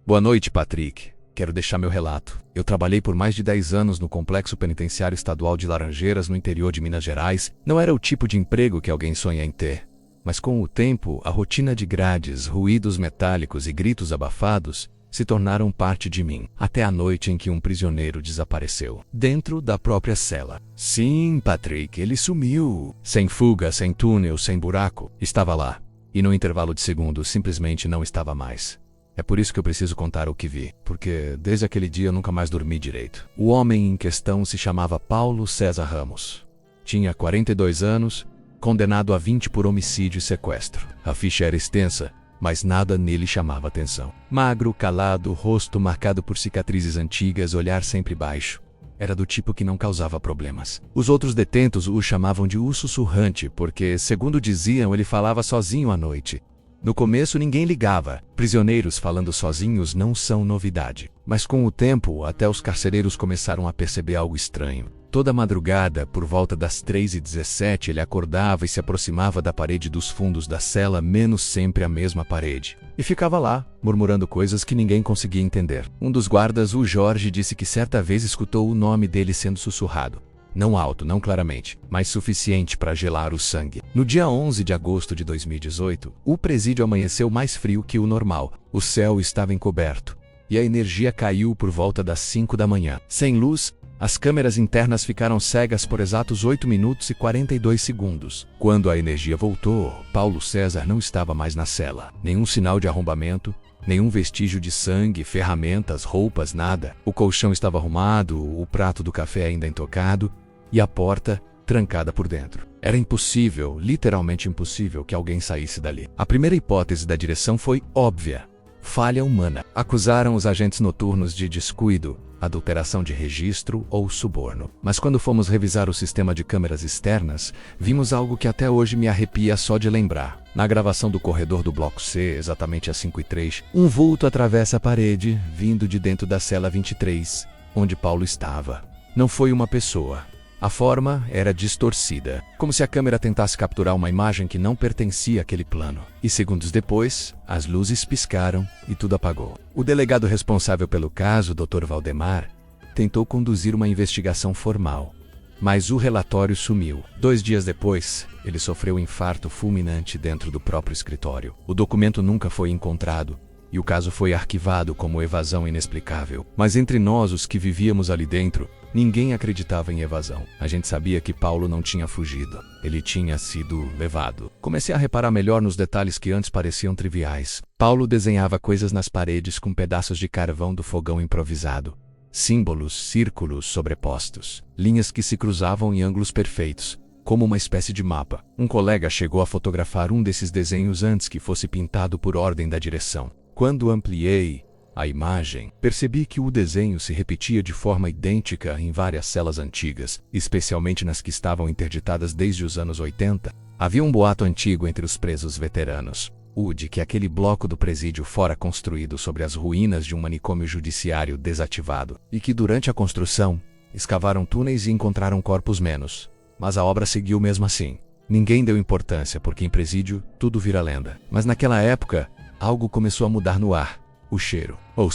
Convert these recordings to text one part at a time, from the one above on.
Boa noite, Patrick. Quero deixar meu relato. Eu trabalhei por mais de 10 anos no Complexo Penitenciário Estadual de Laranjeiras, no interior de Minas Gerais. Não era o tipo de emprego que alguém sonha em ter. Mas com o tempo, a rotina de grades, ruídos metálicos e gritos abafados se tornaram parte de mim, até a noite em que um prisioneiro desapareceu, dentro da própria cela. Sim, Patrick, ele sumiu. Sem fuga, sem túnel, sem buraco. Estava lá. E no intervalo de segundos, simplesmente não estava mais. É por isso que eu preciso contar o que vi, porque desde aquele dia eu nunca mais dormi direito. O homem em questão se chamava Paulo César Ramos. Tinha 42 anos, condenado a 20 por homicídio e sequestro. A ficha era extensa, mas nada nele chamava atenção. Magro, calado, rosto marcado por cicatrizes antigas, olhar sempre baixo. Era do tipo que não causava problemas. Os outros detentos o chamavam de o sussurrante, porque, segundo diziam, ele falava sozinho à noite. No começo ninguém ligava. Prisioneiros falando sozinhos não são novidade. Mas com o tempo, até os carcereiros começaram a perceber algo estranho. Toda madrugada, por volta das 3h17, ele acordava e se aproximava da parede dos fundos da cela, menos sempre a mesma parede. E ficava lá, murmurando coisas que ninguém conseguia entender. Um dos guardas, o Jorge, disse que certa vez escutou o nome dele sendo sussurrado. Não alto, não claramente, mas suficiente para gelar o sangue. No dia 11 de agosto de 2018, o presídio amanheceu mais frio que o normal. O céu estava encoberto e a energia caiu por volta das 5 da manhã. Sem luz, as câmeras internas ficaram cegas por exatos 8 minutos e 42 segundos. Quando a energia voltou, Paulo César não estava mais na cela. Nenhum sinal de arrombamento, nenhum vestígio de sangue, ferramentas, roupas, nada. O colchão estava arrumado, o prato do café ainda intocado, e a porta trancada por dentro. Era impossível, literalmente impossível, que alguém saísse dali. A primeira hipótese da direção foi óbvia: falha humana. Acusaram os agentes noturnos de descuido, adulteração de registro ou suborno. Mas quando fomos revisar o sistema de câmeras externas, vimos algo que até hoje me arrepia só de lembrar. Na gravação do corredor do bloco C, exatamente às 5h03, um vulto atravessa a parede, vindo de dentro da cela 23, onde Paulo estava. Não foi uma pessoa. A forma era distorcida, como se a câmera tentasse capturar uma imagem que não pertencia àquele plano. E segundos depois, as luzes piscaram e tudo apagou. O delegado responsável pelo caso, Dr. Valdemar, tentou conduzir uma investigação formal, mas o relatório sumiu. 2 dias depois, ele sofreu um infarto fulminante dentro do próprio escritório. O documento nunca foi encontrado e o caso foi arquivado como evasão inexplicável. Mas entre nós, os que vivíamos ali dentro, ninguém acreditava em evasão. A gente sabia que Paulo não tinha fugido. Ele tinha sido levado. Comecei a reparar melhor nos detalhes que antes pareciam triviais. Paulo desenhava coisas nas paredes com pedaços de carvão do fogão improvisado. Símbolos, círculos sobrepostos. Linhas que se cruzavam em ângulos perfeitos, como uma espécie de mapa. Um colega chegou a fotografar um desses desenhos antes que fosse pintado por ordem da direção. Quando ampliei a imagem, percebi que o desenho se repetia de forma idêntica em várias celas antigas, especialmente nas que estavam interditadas desde os anos 80. Havia um boato antigo entre os presos veteranos, de que aquele bloco do presídio fora construído sobre as ruínas de um manicômio judiciário desativado, e que durante a construção, escavaram túneis e encontraram corpos menos. Mas a obra seguiu mesmo assim. Ninguém deu importância, porque em presídio tudo vira lenda. Mas naquela época, algo começou a mudar no ar. O cheiro, ou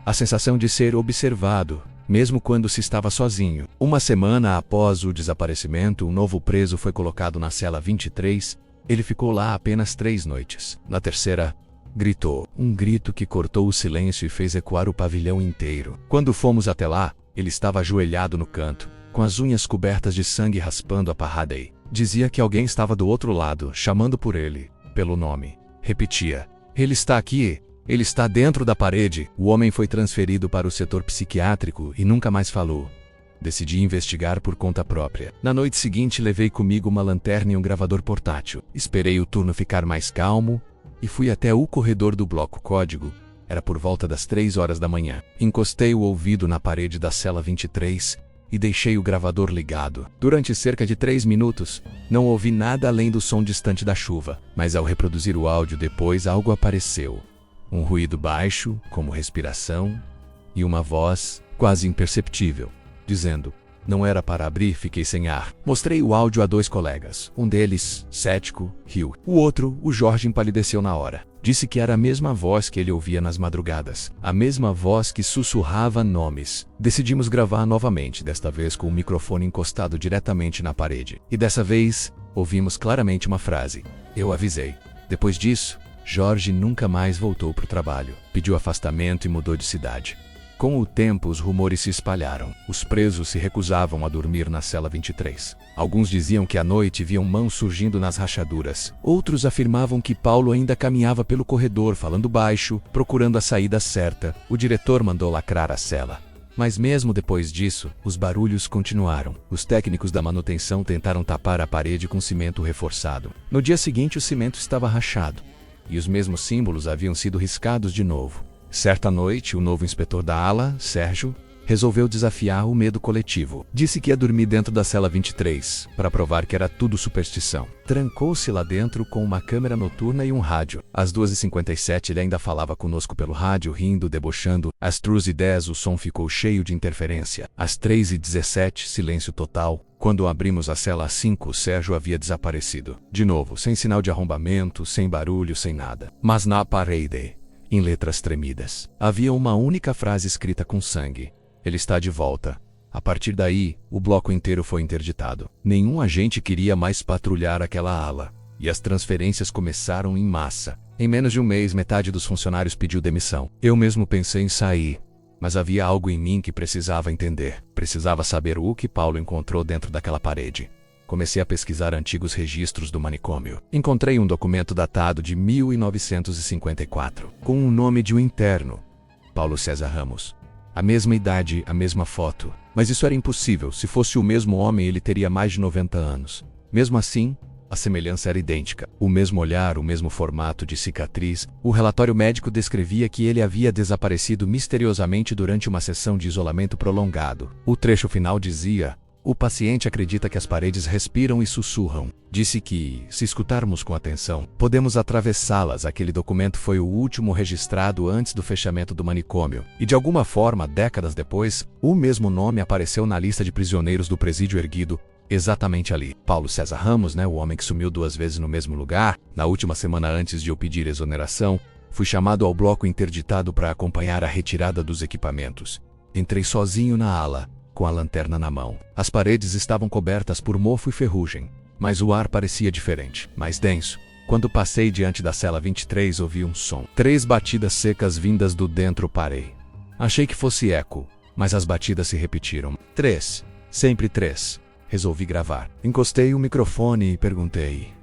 a sensação de ser observado, mesmo quando se estava sozinho. Uma semana após o desaparecimento, um novo preso foi colocado na cela 23. Ele ficou lá apenas 3 noites. Na terceira, gritou. Um grito que cortou o silêncio e fez ecoar o pavilhão inteiro. Quando fomos até lá, ele estava ajoelhado no canto, com as unhas cobertas de sangue raspando a parrada e dizia que alguém estava do outro lado, chamando por ele, pelo nome. Repetia: ele está aqui. Ele está dentro da parede. O homem foi transferido para o setor psiquiátrico e nunca mais falou. Decidi investigar por conta própria. Na noite seguinte, levei comigo uma lanterna e um gravador portátil. Esperei o turno ficar mais calmo e fui até o corredor do bloco código. Era por volta das 3 horas da manhã. Encostei o ouvido na parede da cela 23 e deixei o gravador ligado. Durante cerca de 3 minutos, não ouvi nada além do som distante da chuva. Mas ao reproduzir o áudio depois, algo apareceu. Um ruído baixo, como respiração, e uma voz quase imperceptível, dizendo: não era para abrir, fiquei sem ar. Mostrei o áudio a 2 colegas. Um deles, cético, riu. O outro, o Jorge, empalideceu na hora. Disse que era a mesma voz que ele ouvia nas madrugadas, a mesma voz que sussurrava nomes. Decidimos gravar novamente, desta vez com o microfone encostado diretamente na parede. E dessa vez, ouvimos claramente uma frase: "Eu avisei." Depois disso, Jorge nunca mais voltou para o trabalho. Pediu afastamento e mudou de cidade. Com o tempo, os rumores se espalharam. Os presos se recusavam a dormir na cela 23. Alguns diziam que à noite viam mãos surgindo nas rachaduras. Outros afirmavam que Paulo ainda caminhava pelo corredor, falando baixo, procurando a saída certa. O diretor mandou lacrar a cela. Mas mesmo depois disso, os barulhos continuaram. Os técnicos da manutenção tentaram tapar a parede com cimento reforçado. No dia seguinte, o cimento estava rachado. E os mesmos símbolos haviam sido riscados de novo. Certa noite, o novo inspetor da ala, Sérgio, resolveu desafiar o medo coletivo. Disse que ia dormir dentro da cela 23, para provar que era tudo superstição. Trancou-se lá dentro com uma câmera noturna e um rádio. Às 2h57 ele ainda falava conosco pelo rádio, rindo, debochando. Às 2h10 o som ficou cheio de interferência. Às 3h17, silêncio total. Quando abrimos a cela às 5, Sérgio havia desaparecido. De novo, sem sinal de arrombamento, sem barulho, sem nada. Mas na parede, em letras tremidas, havia uma única frase escrita com sangue: "Ele está de volta." A partir daí, o bloco inteiro foi interditado. Nenhum agente queria mais patrulhar aquela ala. E as transferências começaram em massa. Em menos de um mês, metade dos funcionários pediu demissão. Eu mesmo pensei em sair. Mas havia algo em mim que precisava entender. Precisava saber o que Paulo encontrou dentro daquela parede. Comecei a pesquisar antigos registros do manicômio. Encontrei um documento datado de 1954, com o nome de um interno, Paulo César Ramos. A mesma idade, a mesma foto. Mas isso era impossível. Se fosse o mesmo homem, ele teria mais de 90 anos. Mesmo assim, a semelhança era idêntica. O mesmo olhar, o mesmo formato de cicatriz. O relatório médico descrevia que ele havia desaparecido misteriosamente durante uma sessão de isolamento prolongado. O trecho final dizia: "O paciente acredita que as paredes respiram e sussurram." Disse que, se escutarmos com atenção, podemos atravessá-las. Aquele documento foi o último registrado antes do fechamento do manicômio. E de alguma forma, décadas depois, o mesmo nome apareceu na lista de prisioneiros do presídio erguido, exatamente ali. Paulo César Ramos, o homem que sumiu 2 vezes no mesmo lugar. Na última semana antes de eu pedir exoneração, fui chamado ao bloco interditado para acompanhar a retirada dos equipamentos. Entrei sozinho na ala, com a lanterna na mão. As paredes estavam cobertas por mofo e ferrugem, mas o ar parecia diferente, mais denso. Quando passei diante da cela 23, ouvi um som. 3 batidas secas vindas do dentro. Parei. Achei que fosse eco, mas as batidas se repetiram. 3. Sempre 3. Resolvi gravar. Encostei o microfone e perguntei: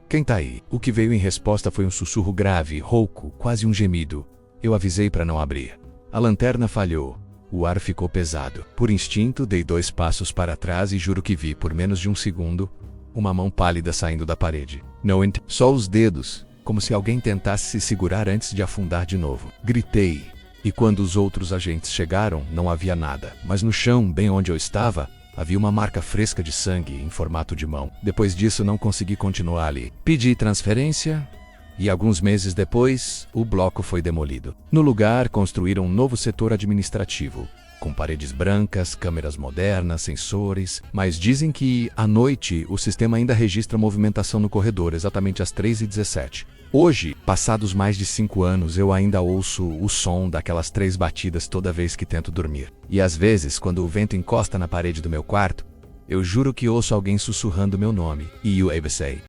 "Quem tá aí?" O que veio em resposta foi um sussurro grave, rouco, quase um gemido. Eu avisei para não abrir. A lanterna falhou. O ar ficou pesado. Por instinto, dei 2 passos para trás e juro que vi, por menos de um segundo, uma mão pálida saindo da parede. Só os dedos, como se alguém tentasse se segurar antes de afundar de novo. Gritei. E quando os outros agentes chegaram, não havia nada. Mas no chão, bem onde eu estava, havia uma marca fresca de sangue em formato de mão. Depois disso, não consegui continuar ali. Pedi transferência. E alguns meses depois, o bloco foi demolido. No lugar, construíram um novo setor administrativo, com paredes brancas, câmeras modernas, sensores, mas dizem que, à noite, o sistema ainda registra movimentação no corredor, exatamente às 3h17. Hoje, passados mais de 5 anos, eu ainda ouço o som daquelas 3 batidas toda vez que tento dormir. E às vezes, quando o vento encosta na parede do meu quarto, eu juro que ouço alguém sussurrando meu nome. E eu avisei.